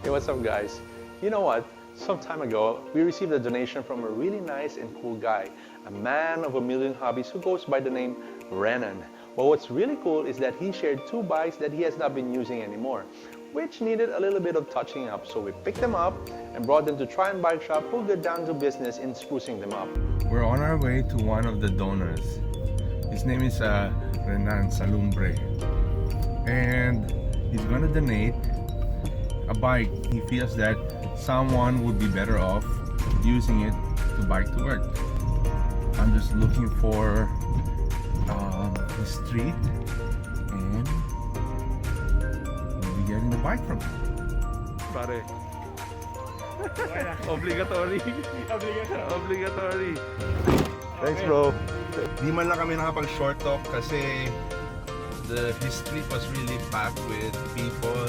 Hey, what's up guys? You know what? Some time ago, we received a donation from a really nice and cool guy, a man of a million hobbies who goes by the name Renan. Well, what's really cool is that he shared 2 bikes that he has not been using anymore, which needed a little bit of touching up. So we picked them up and brought them to Tryon Bike Shop, who got down to business in sprucing them up. We're on our way to one of the donors. His name is Renan Salumbre, and he's gonna donate a bike. He feels that someone would be better off using it to bike to work. I'm just looking for the street, and we'll be getting the bike from him. Pare. Obligatory. Obligatory. Thanks, bro. Di man lang kami nakapag-short talk kasi his street was really packed with people.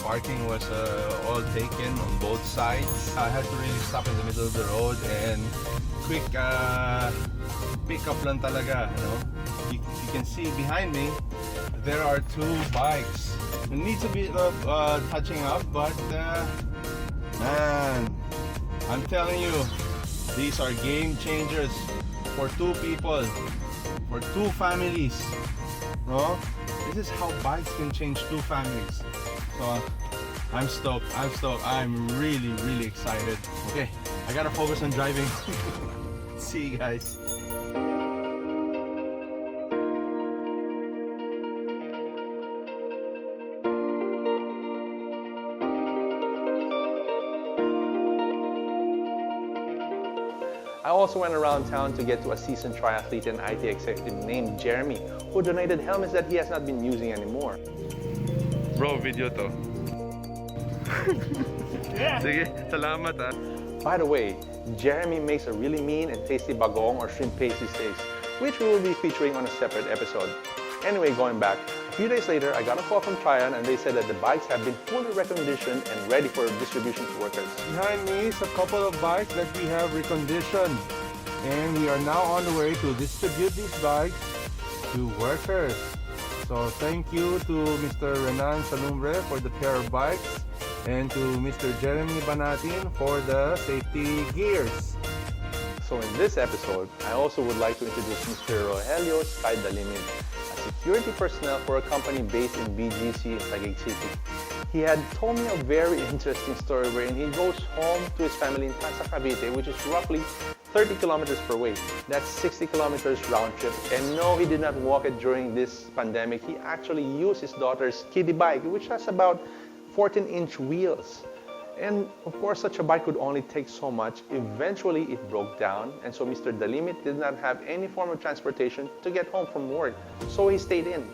Parking was all taken on both sides. I had to really stop in the middle of the road and quick pick up lang talaga. You know? You can see behind me there are 2 bikes. It needs a bit of touching up, but man, I'm telling you, these are game changers for 2 people, for 2 families. No? This is how bikes can change 2 families. So I'm stoked. I'm really excited. Okay, I gotta focus on driving. See you guys. I also went around town to get to a seasoned triathlete and IT executive named Jeremy, who donated helmets that he has not been using anymore. Bro, video to. Sige, salamat ah. By the way, Jeremy makes a really mean and tasty Barong or shrimp paste these days, which we will be featuring on a separate episode. Anyway, going back, a few days later, I got a call from Tryon and they said that the bikes have been fully reconditioned and ready for distribution to workers. Behind me is a couple of bikes that we have reconditioned, and we are now on the way to distribute these bikes to workers. So thank you to Mr. Renan Salumbre for the pair of bikes, and to Mr. Jeremy Banatin for the safety gears. So in this episode, I also would like to introduce Mr. Rogelio, Sky the Limit, a security personnel for a company based in BGC in Taguig City. He had told me a very interesting story wherein he goes home to his family in Tanza, Cavite, which is roughly 30 kilometers per way. That's 60 kilometers round trip. And no, he did not walk it during this pandemic. He actually used his daughter's kiddie bike, which has about 14-inch wheels. And of course, such a bike could only take so much. Eventually, it broke down, and so Mr. Dalimit did not have any form of transportation to get home from work, so he stayed in.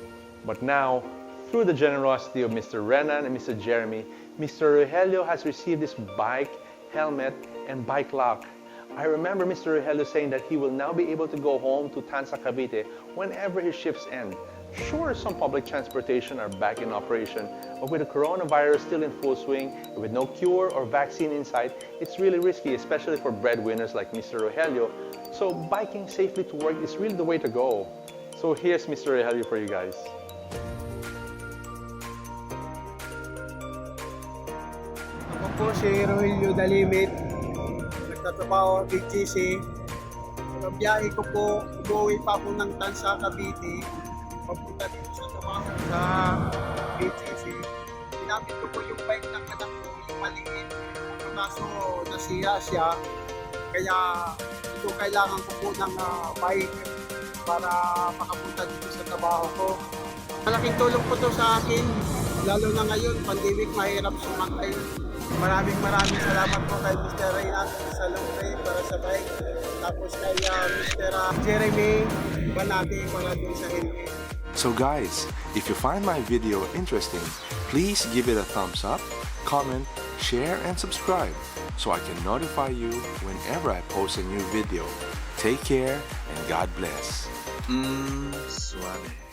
But now, through the generosity of Mr. Renan and Mr. Jeremy, Mr. Rogelio has received this bike, helmet, and bike lock. I remember Mr. Rogelio saying that he will now be able to go home to Tanza, Cavite whenever his shifts end. Sure, some public transportation are back in operation, but with the coronavirus still in full swing, and with no cure or vaccine in sight, it's really risky, especially for breadwinners like Mr. Rogelio. So biking safely to work is really the way to go. So here's Mr. Rogelio for you guys. Ako po si Rogelio Dalimit, nagtatrabaho sa BGC. Ang biyahe ko po, umuwi pa po ng Tanza, Cavite. Pagpunta dito sa trabaho sa BGC. Ginamit ko po yung bike ng anak ko, yung maliit. Kaso nasiya siya. Kaya ito kailangan ko po ng bike para makapunta dito sa trabaho ko. Malaking tulong po to sa akin. Lalo na ngayon, pandemic, mahirap sumakay. Maraming salamat po kay Mr. Renan Salumbre para sa bike. Tapos kay Mr. Jeremy Banatin para dun sa helmet. So guys, if you find my video interesting, please give it a thumbs up, comment, share, and subscribe so I can notify you whenever I post a new video. Take care and God bless. Suave.